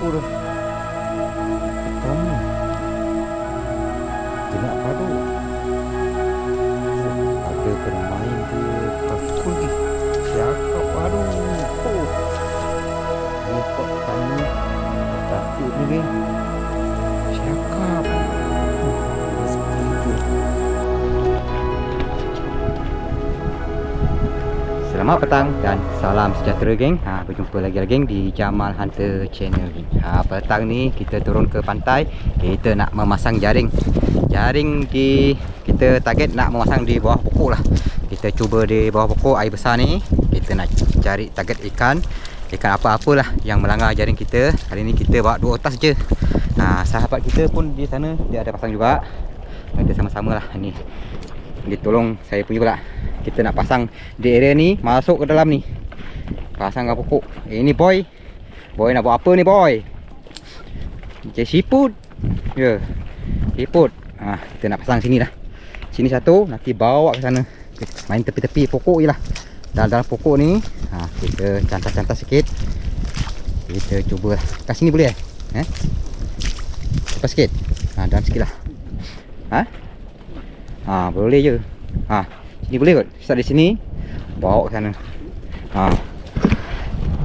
aku dah. Kamu jenak padu. Ada bermain dia pukul ni. Cakap padu. Oh. Ni kok kamu takut ni geng. Cakap. Seperti itu. Selamat petang dan salam sejahtera geng. Berjumpa lagi geng di Jamal Hunter Channel geng. Petang ni kita turun ke pantai. Kita nak memasang jaring. Jaring kita target nak memasang di bawah pokok lah. Kita cuba di bawah pokok air besar ni. Kita nak cari target ikan apa-apalah yang melanggar jaring kita. Kali ni kita bawa 2 otas je. Sahabat kita pun di sana dia ada pasang juga. Kita sama-sama lah ni. Dia tolong saya punya pula. Kita nak pasang di area ni, masuk ke dalam ni. Pasang ke pokok. Ini boy. Boy nak buat apa ni boy? Okay, siput. Ya. Siput. Kita nak pasang sini dah. Sini satu, nanti bawa ke sana. Main tepi-tepi pokok je lah. Dalam pokok ni, kita cantas-cantas sikit. Kita cuba. Kat sini boleh lepas sikit. Dalam sikit lah. Boleh je. Sini boleh kot. Start di sini, bawa ke sana.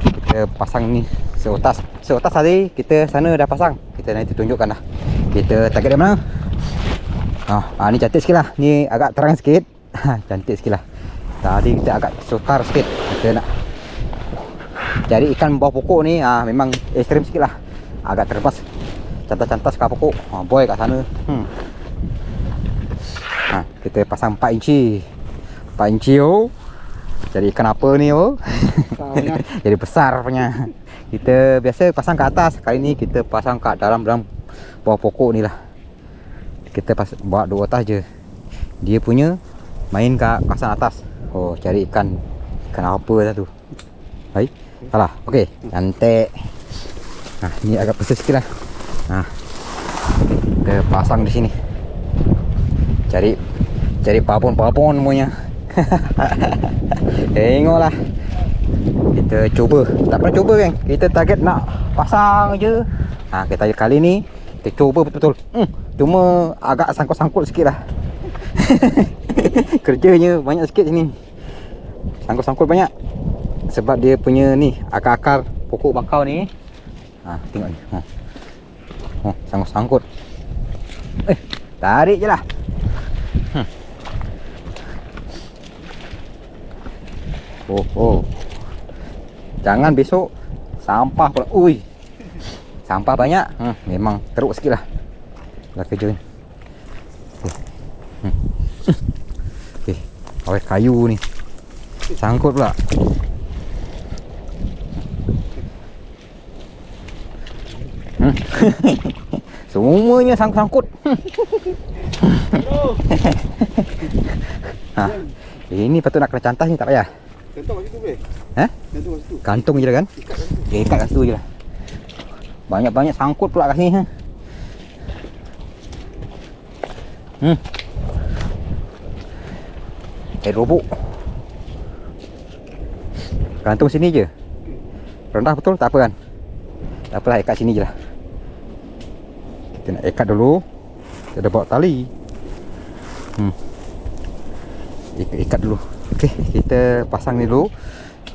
Kita pasang ni seotas tadi kita sana dah pasang. Kita nanti tunjukkan dah. Kita target dari mana? Ni cantik sikit lah. Ni agak terang sikit. Cantik sikit lah. Tadi kita agak sotar sikit. Kita nak cari ikan bawah pokok ni. Memang ekstrim sikit lah. Agak terbas. Cantas-cantas kat pokok. Boy kat sana. Kita pasang 4 inci. 4 inci cari ikan apa ni jadi besar punya. Kita biasa pasang ke atas. Kali ni kita pasang kat dalam bawah pokok ni lah. Kita bawa 2 otas je. Dia punya main kat kawasan atas. Cari ikan apa dah tu. Baik. Salah. Okey. Cantik. Ni agak besar sikit lah. Kita pasang di sini. Cari babon semuanya. Tengoklah. Kita cuba. Tak pernah cuba kan. Kita target nak pasang je. Kita kali ni kita cuba betul-betul. Cuma agak sangkut-sangkut sikit lah. Kerjanya banyak sikit sini. Sangkut-sangkut banyak. Sebab dia punya ni akar-akar pokok bakau ni. Tengok ni. Sangkut-sangkut. Tarik je lah. Jangan besok sampah pula. Sampah banyak. Memang teruk sikit lah kerja ni. Awal kayu ni sangkut pula. Semuanya sangkut. Ini patut nak kena cantas ni, tak payah. Gantung kat situ boleh? Gantung kat situ. Gantung je lah kan? Ikat kat situ je lah. Banyak-banyak sangkut pula kat sini. Robok. Gantung sini je. Rendah betul, tak apa kan? Tak apalah, ikat sini je lah. Kita nak ikat dulu. Kita dah bawa tali. Ikat dulu. Okey, kita pasang ni dulu.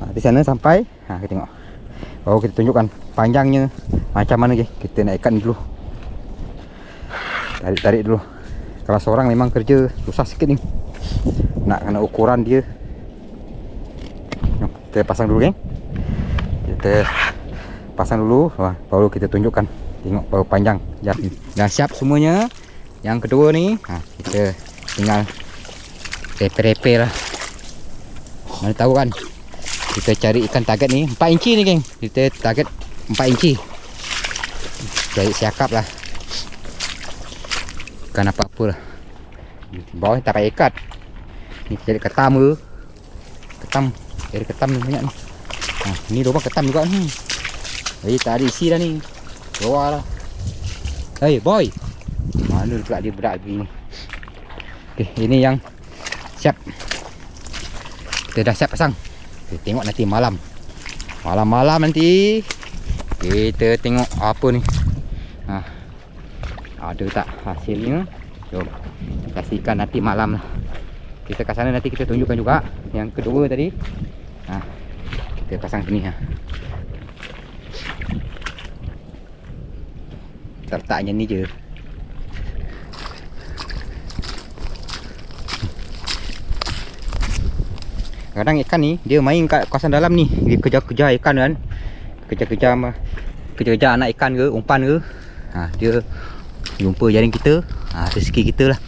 Di sana sampai. Kita tengok. Baru kita tunjukkan panjangnya macam mana je. Kita nak ikat ni dulu. Tarik dulu. Kalau seorang memang kerja susah sikit ni. Nak kena ukuran dia. Kita pasang dulu geng. Kita pasang dulu. Baru kita tunjukkan. Tengok baru panjang. Dah siap semuanya. Yang kedua ni kita tinggal repair lah. Mana tahu kan. Kita cari ikan target ni 4 inci ni geng. Kita target 4 inci. Cari siakap lah. Ikan apa-apa lah. Bawah tak payah ikat. Ni cari ketam ke. Cari ketam ni banyak ni. Ni lubang ketam juga ni. Tak ada isi dah ni. Keluar lah. Boy. Mana pula dia berat begini. Okey, ini yang siap. Kita dah siap pasang. Kita tengok nanti malam. Malam-malam nanti Kita tengok apa ni. Ada tak hasilnya? Jom saksikan nanti malam lah. Kita kat sana nanti kita tunjukkan juga yang kedua tadi. Kita pasang sini Letaknya ni je. Kadang ikan ni dia main kat kawasan dalam ni. Dia kejar-kejar ikan kan. Kejar-kejar anak ikan ke, umpan ke. Dia jumpa jaring kita. Rezeki kita lah.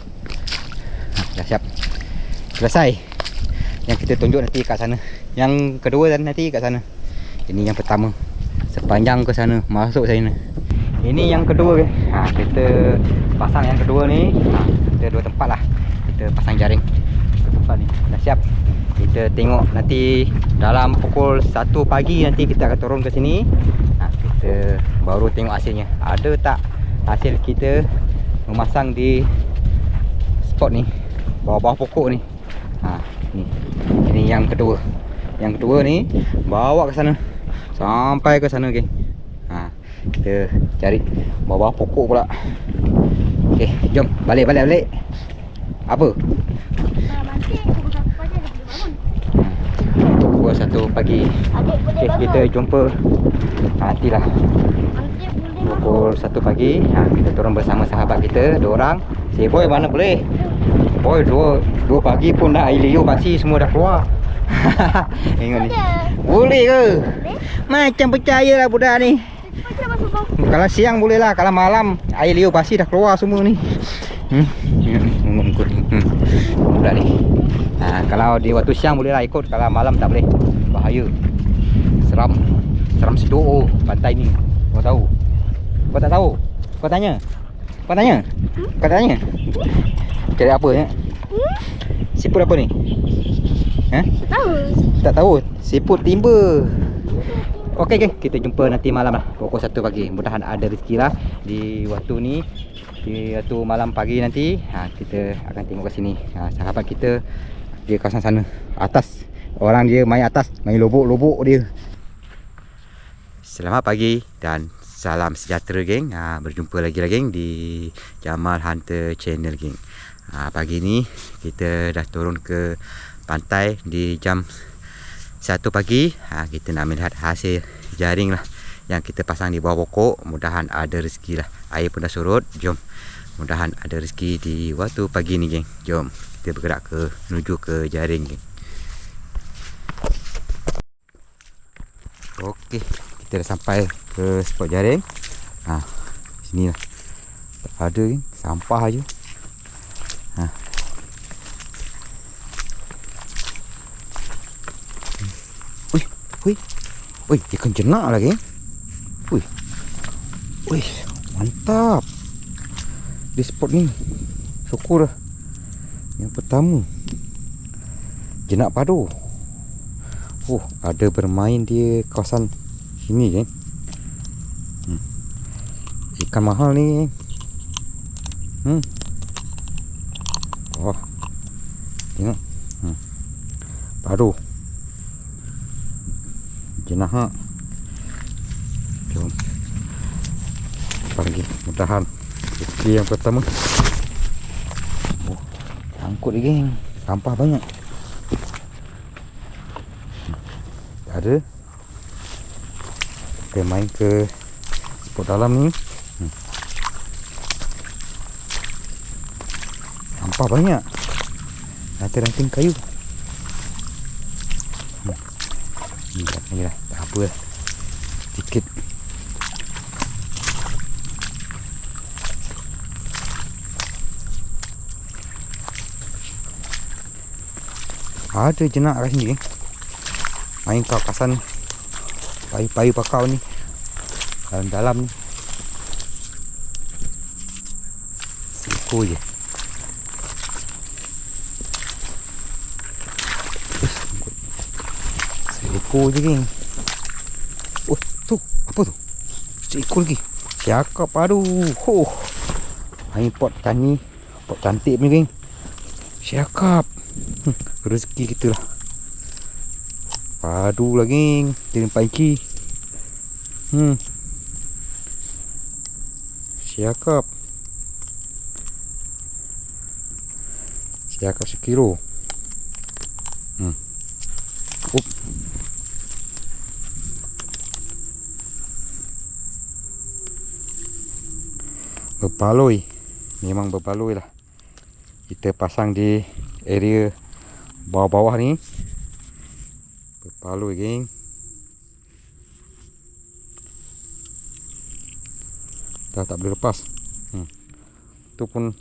Dah siap. Selesai. Yang kita tunjuk nanti kat sana. Yang kedua nanti kat sana. Ini yang pertama. Sepanjang ke sana, masuk sana. Ini yang kedua. Kita pasang yang kedua ni. Kita dua tempat lah. Kita pasang jaring tempat ni. Dah siap. Kita tengok nanti dalam pukul 1 pagi nanti kita akan turun ke sini. Kita baru tengok hasilnya. Ada tak hasil kita memasang di spot ni, bawah-bawah pokok ni. Ini yang kedua. Yang kedua ni bawa ke sana. Sampai ke sana, geng. Kita cari bawah pokok pula. Okey, jom balik. Apa? Pukul 1 pagi. Okey, kita jumpa nantilah. Pukul 1 pagi. Kita turun bersama sahabat kita, 2 orang. Si Boy mana boleh? Boy 2 pagi pun dah air liur pasti semua dah keluar. Tengok ni. Boleh ke? Macam percayalah budak ni. Kalau siang boleh lah, kalau malam air liur pasti dah keluar semua ni. Budak ni. Kalau di waktu siang boleh lah ikut, kalau malam tak boleh. Bahaya. Seram sedok pantai ni. Kau tahu? Kau tak tahu? Kau tanya? Cari apa ya? Siput apa ni? Tak tahu. Siput timba. Okey, kita jumpa nanti malam lah, pukul 1 pagi. Mudahan ada rezeki lah di waktu ni. Di waktu malam pagi nanti kita akan tengok ke sini. Sahabat kita di kawasan sana, atas. Orang dia main atas, main lobok-lobok dia. Selamat pagi dan salam sejahtera, geng. Berjumpa lagi lah, geng, di Jamal Hunter Channel, geng. Pagi ni kita dah turun ke pantai di jam 1 pagi. Kita nak melihat hasil jaring lah yang kita pasang di bawah pokok. Mudahan ada rezeki lah. Air pun dah surut. Jom, mudahan ada rezeki di waktu pagi ni, geng. Jom kita bergerak menuju ke jaring, geng. Okey, kita dah sampai ke spot jaring. Sini lah. Tak ada, geng. Sampah aja. Wih, ikan jenak lagi. Wih, mantap. Di spot ni syukur lah. Yang pertama jenak padu. Ada bermain di kawasan sini, geng. Ikan mahal ni. Tengok. Padu. Jenah. Jom. Apa lagi? Mudahan rezeki yang pertama. Angkut lagi, geng. Sampah banyak. Ada. Kita main ke spot dalam ni. Sampah banyak. Ranting-ranting kayu. Ni lah, tak apa lah. Sedikit. Ada jenak kat sini, main kawasan payu-payu pakau ni, dalam ni. Seekor je. Seekor je, geng. Tu apa tu? Seekor lagi. Cakap padu. Main pot ikan ni, pot cantik ni, geng. Cakap. Rezeki kita lah. Padu lah, geng. Jadi paiki. Siakap. Siakap 1 kilo. Up. Berpaloi. Memang berpaloi lah. Kita pasang di area bawah-bawah ni. Berpaloi geng. Dah tak boleh lepas. Tu pun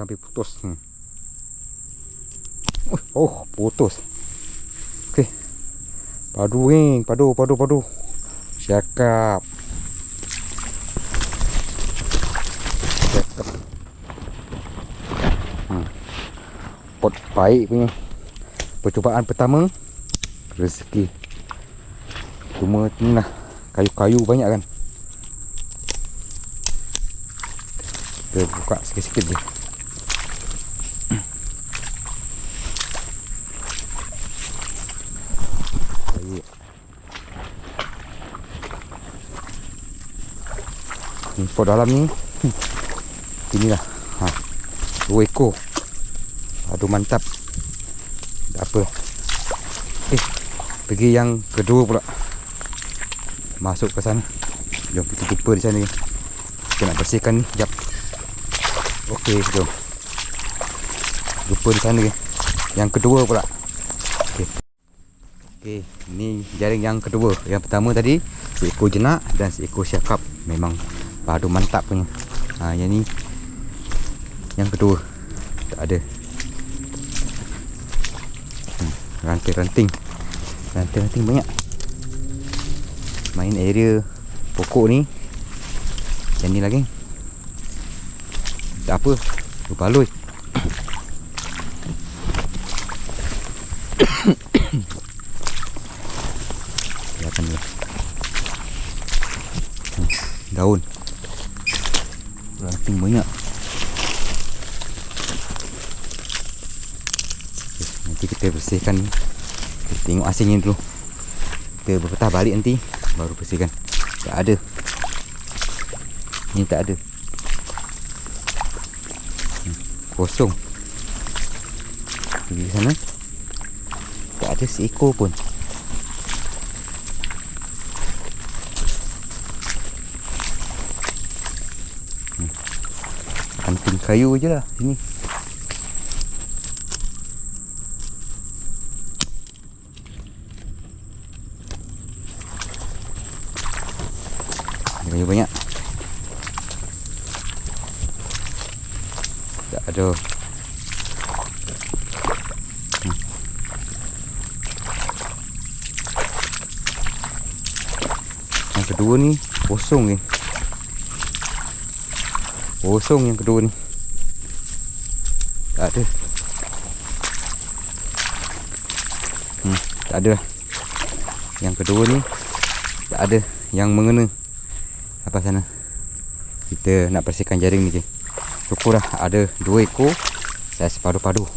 hampir putus. Oh, putus. Okey. Padu geng, padu. Siakap. Pot baik punya. Percubaan pertama rezeki. Cuma ni lah, kayu-kayu banyak kan. Kita buka sikit-sikit je. Baik. Ni pot dalam ni. Inilah. 2 ekor. Aduh mantap. Tak apa. Pergi yang kedua pula. Masuk ke sana. Jom kita jumpa di sana. Kita nak bersihkan ni. Sekejap. Okey, jom. Jumpa di sana. Yang kedua pula. Okey, ni jaring yang kedua. Yang pertama tadi seekor jenak dan seekor siakap. Memang padu mantap punya. Yang ni yang kedua. Tak ada. Ranting-ranting banyak. Main area pokok ni. Yang ni lagi. Tak apa. Berbaloi. Kelihatan dia. Daun. Ranting banyak. Nanti kita bersihkan. Kita tengok hasilnya dulu. Kita berpetah balik nanti baru bersihkan. Tak ada. Ini tak ada. Kosong. Pergi sana. Tak ada seekor pun. Ranting kayu je lah sini. Banyak. Tak ada. Yang kedua ni kosong ni. Kosong yang kedua ni. Tak ada. Tak ada. Yang kedua ni tak ada yang mengena. Apa sana. Kita nak bersihkan jaring ni je. Syukurlah ada 2 ekor saiz padu-padu.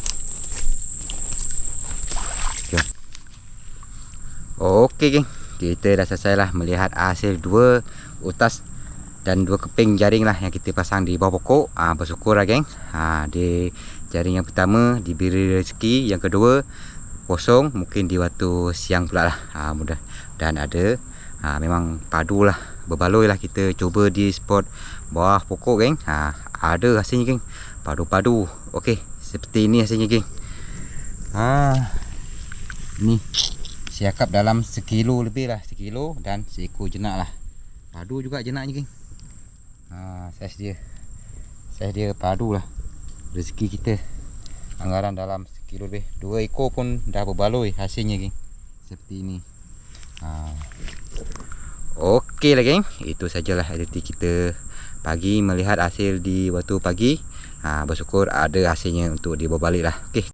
Jom. Okey geng. Kita dah selesai lah melihat hasil 2 utas dan 2 keping jaring lah yang kita pasang di bawah pokok. Bersyukur lah geng. Di jaring yang pertama diberi rezeki, yang kedua kosong, mungkin di waktu siang pula lah. Mudah dan ada. Memang padu lah, berbaloi lah. Kita cuba di spot bawah pokok geng. Ada hasilnya geng, padu-padu. Okey, seperti ini hasilnya geng. Ni siakap dalam 1 kilo lebih lah, 1 kilo dan seekor jenak lah. Padu juga jenaknya geng. Saiz dia padu lah. Rezeki kita anggaran dalam 1 kilo lebih. 2 ekor pun dah berbaloi hasilnya geng. Seperti ini. Okey lah geng. Itu sajalah aktiviti kita pagi melihat hasil di waktu pagi. Bersyukur ada hasilnya untuk dibawa balik lah. Okey.